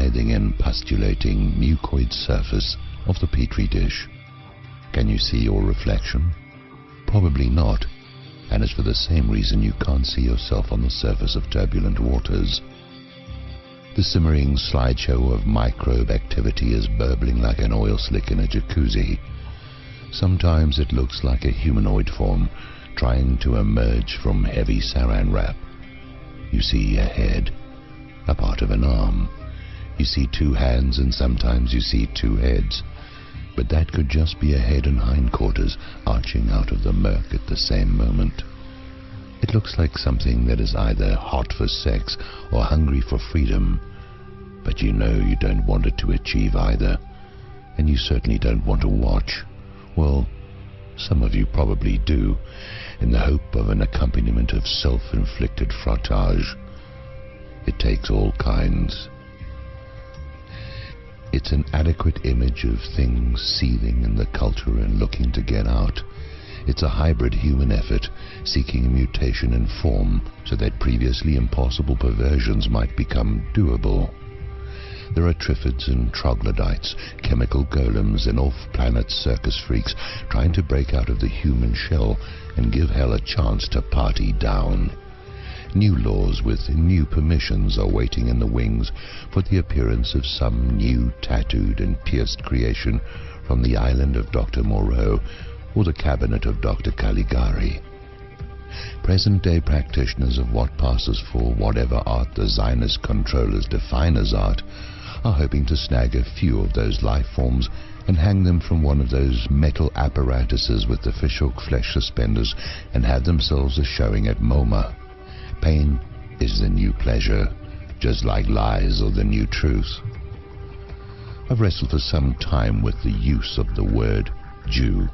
writhing and pustulating mucoid surface of the Petri dish. Can you see your reflection? Probably not, and it's for the same reason you can't see yourself on the surface of turbulent waters. The simmering slideshow of microbe activity is burbling like an oil slick in a jacuzzi. Sometimes it looks like a humanoid form trying to emerge from heavy Saran Wrap. You see a head, a part of an arm. You see two hands, and sometimes you see two heads. But that could just be a head and hindquarters arching out of the murk at the same moment. It looks like something that is either hot for sex or hungry for freedom. But you know you don't want it to achieve either. And you certainly don't want to watch. Well, some of you probably do, in the hope of an accompaniment of self-inflicted frottage. It takes all kinds. It's an adequate image of things seething in the culture and looking to get out. It's a hybrid human effort, seeking a mutation in form so that previously impossible perversions might become doable. There are triffids and troglodytes, chemical golems and off-planet circus freaks trying to break out of the human shell and give hell a chance to party down. New laws with new permissions are waiting in the wings for the appearance of some new tattooed and pierced creation from the island of Dr. Moreau or the cabinet of Dr. Caligari. Present-day practitioners of what passes for whatever art the Zionist controllers define as art are hoping to snag a few of those life forms and hang them from one of those metal apparatuses with the fishhook flesh suspenders and have themselves a showing at MoMA. Pain is the new pleasure, just like lies are the new truth. I've wrestled for some time with the use of the word Jew.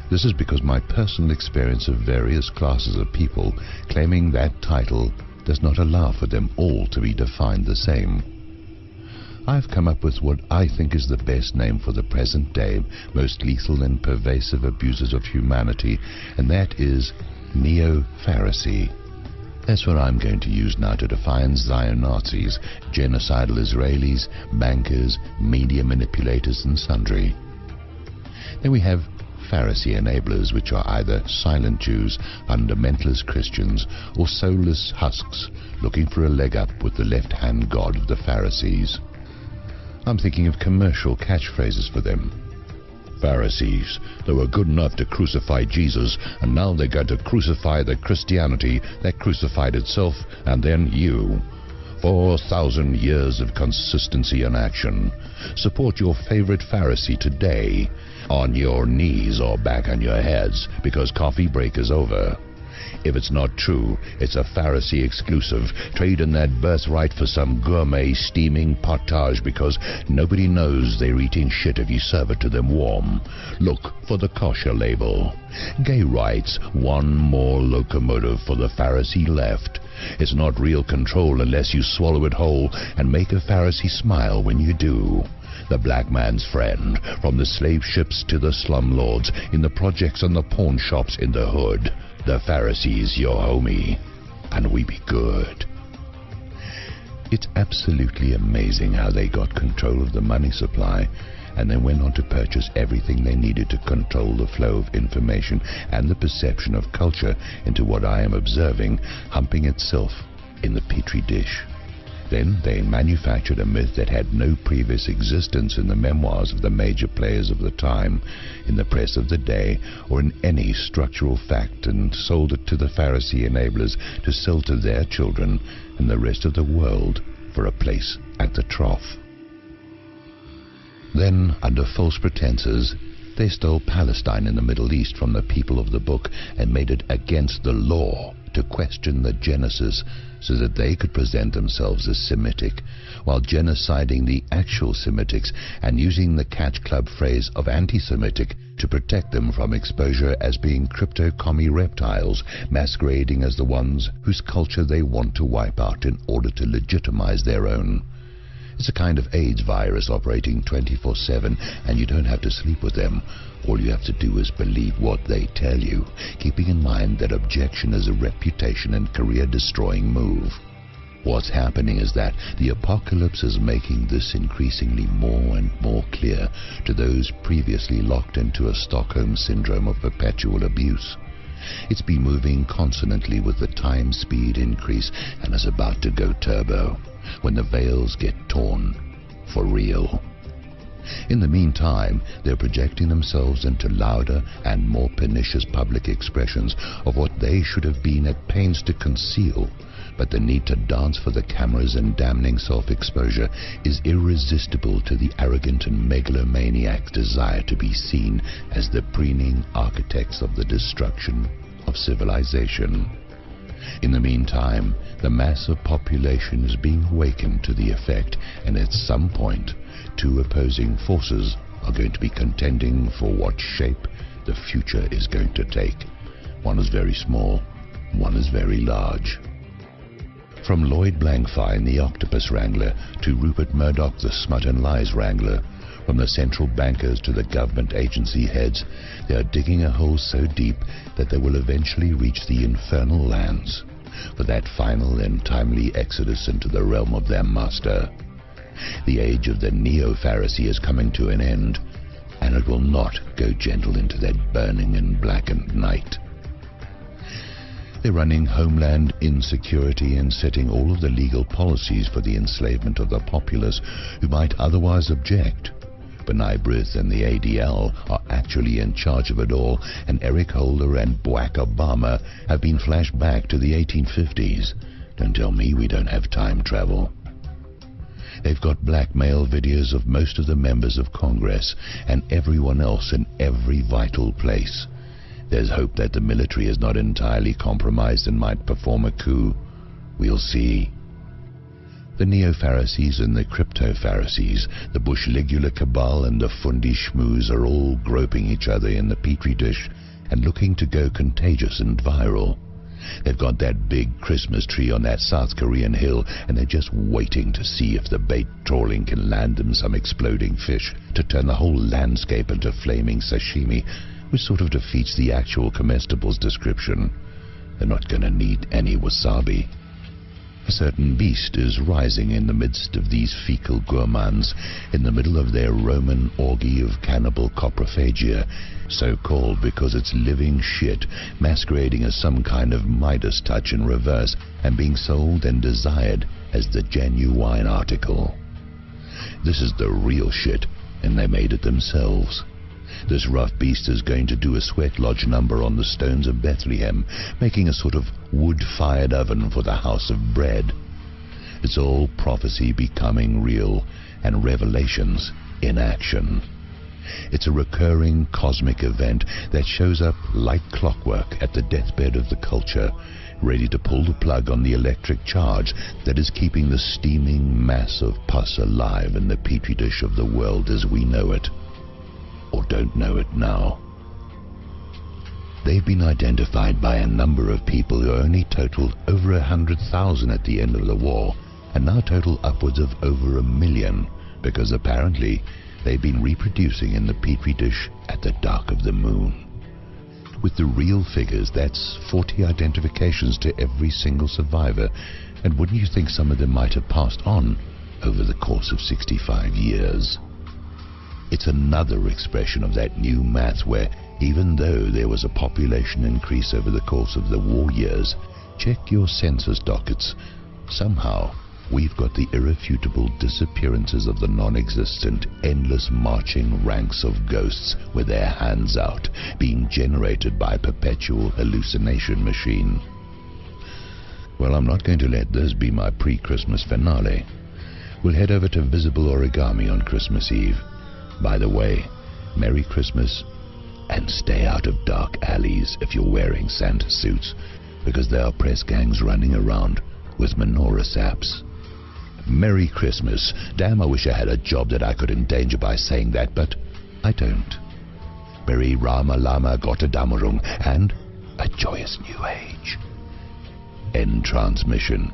This is because my personal experience of various classes of people claiming that title does not allow for them all to be defined the same. I've come up with what I think is the best name for the present-day, most lethal and pervasive abuses of humanity, and that is Neo-Pharisee. That's what I'm going to use now to define Zion-Nazis, genocidal Israelis, bankers, media manipulators, and sundry. Then we have Pharisee enablers, which are either silent Jews, fundamentalist Christians, or soulless husks looking for a leg up with the left-hand god of the Pharisees. I'm thinking of commercial catchphrases for them. Pharisees, they were good enough to crucify Jesus, and now they got to crucify the Christianity that crucified itself, and then you. 4,000 years of consistency in action. Support your favorite Pharisee today, on your knees or back on your heads, because coffee break is over. If it's not true, it's a Pharisee exclusive. Trade in that birthright for some gourmet steaming potage, because nobody knows they're eating shit if you serve it to them warm. Look for the kosher label. Gay rights, one more locomotive for the Pharisee left. It's not real control unless you swallow it whole and make a Pharisee smile when you do. The black man's friend, from the slave ships to the slumlords, in the projects and the pawn shops in the hood. The Pharisee's your homie, and we be good. It's absolutely amazing how they got control of the money supply and then went on to purchase everything they needed to control the flow of information and the perception of culture into what I am observing humping itself in the Petri dish. Then they manufactured a myth that had no previous existence in the memoirs of the major players of the time, in the press of the day, or in any structural fact, and sold it to the Pharisee enablers to sell to their children and the rest of the world for a place at the trough. Then, under false pretenses, they stole Palestine in the Middle East from the people of the book and made it against the law to question the Genesis so that they could present themselves as Semitic, while genociding the actual Semitics and using the catch club phrase of anti-Semitic to protect them from exposure as being crypto-commie reptiles, masquerading as the ones whose culture they want to wipe out in order to legitimize their own. It's a kind of AIDS virus operating 24/7, and you don't have to sleep with them. All you have to do is believe what they tell you, keeping in mind that objection is a reputation and career-destroying move. What's happening is that the apocalypse is making this increasingly more and more clear to those previously locked into a Stockholm syndrome of perpetual abuse. It's been moving consonantly with the time-speed increase and is about to go turbo when the veils get torn for real. In the meantime, they're projecting themselves into louder and more pernicious public expressions of what they should have been at pains to conceal, but the need to dance for the cameras and damning self-exposure is irresistible to the arrogant and megalomaniac's desire to be seen as the preening architects of the destruction of civilization. In the meantime, the mass of population is being awakened to the effect, and at some point, two opposing forces are going to be contending for what shape the future is going to take. One is very small, one is very large. From Lloyd Blankfein, the octopus wrangler, to Rupert Murdoch, the smut and lies wrangler, from the central bankers to the government agency heads, they are digging a hole so deep that they will eventually reach the infernal lands for that final and timely exodus into the realm of their master. The age of the Neo-Pharisee is coming to an end, and it will not go gentle into that burning and blackened night. They're running homeland insecurity and setting all of the legal policies for the enslavement of the populace who might otherwise object. B'nai B'rith and the ADL are actually in charge of it all, and Eric Holder and Barack Obama have been flashed back to the 1850s. Don't tell me we don't have time travel. They've got blackmail videos of most of the members of Congress and everyone else in every vital place. There's hope that the military is not entirely compromised and might perform a coup. We'll see. The Neo-Pharisees and the Crypto-Pharisees, the Bush-Ligula cabal and the Fundi Schmooze are all groping each other in the Petri dish and looking to go contagious and viral. They've got that big Christmas tree on that South Korean hill, and they're just waiting to see if the bait trawling can land them some exploding fish to turn the whole landscape into flaming sashimi, which sort of defeats the actual comestibles description. They're not going to need any wasabi. A certain beast is rising in the midst of these fecal gourmands, in the middle of their Roman orgy of cannibal coprophagia, so called because it's living shit masquerading as some kind of Midas touch in reverse and being sold and desired as the genuine article. This is the real shit, and they made it themselves. This rough beast is going to do a sweat lodge number on the stones of Bethlehem, making a sort of wood-fired oven for the house of bread. It's all prophecy becoming real, and revelations in action. It's a recurring cosmic event that shows up like clockwork at the deathbed of the culture, ready to pull the plug on the electric charge that is keeping the steaming mass of pus alive in the petri dish of the world as we know it. Or don't know it now. They've been identified by a number of people who only totaled over 100,000 at the end of the war, and now total upwards of over 1 million, because apparently they've been reproducing in the petri dish at the dark of the moon. With the real figures, that's 40 identifications to every single survivor, and wouldn't you think some of them might have passed on over the course of 65 years? It's another expression of that new math where, even though there was a population increase over the course of the war years, check your census dockets, somehow we've got the irrefutable disappearances of the non-existent, endless marching ranks of ghosts with their hands out, being generated by a perpetual hallucination machine. Well, I'm not going to let this be my pre-Christmas finale. We'll head over to Visible Origami on Christmas Eve. By the way, Merry Christmas, and stay out of dark alleys if you're wearing Santa suits, because there are press gangs running around with menorah saps. Merry Christmas. Damn, I wish I had a job that I could endanger by saying that, but I don't. Merry Rama Lama Gotterdammerung, and a joyous new age. End transmission.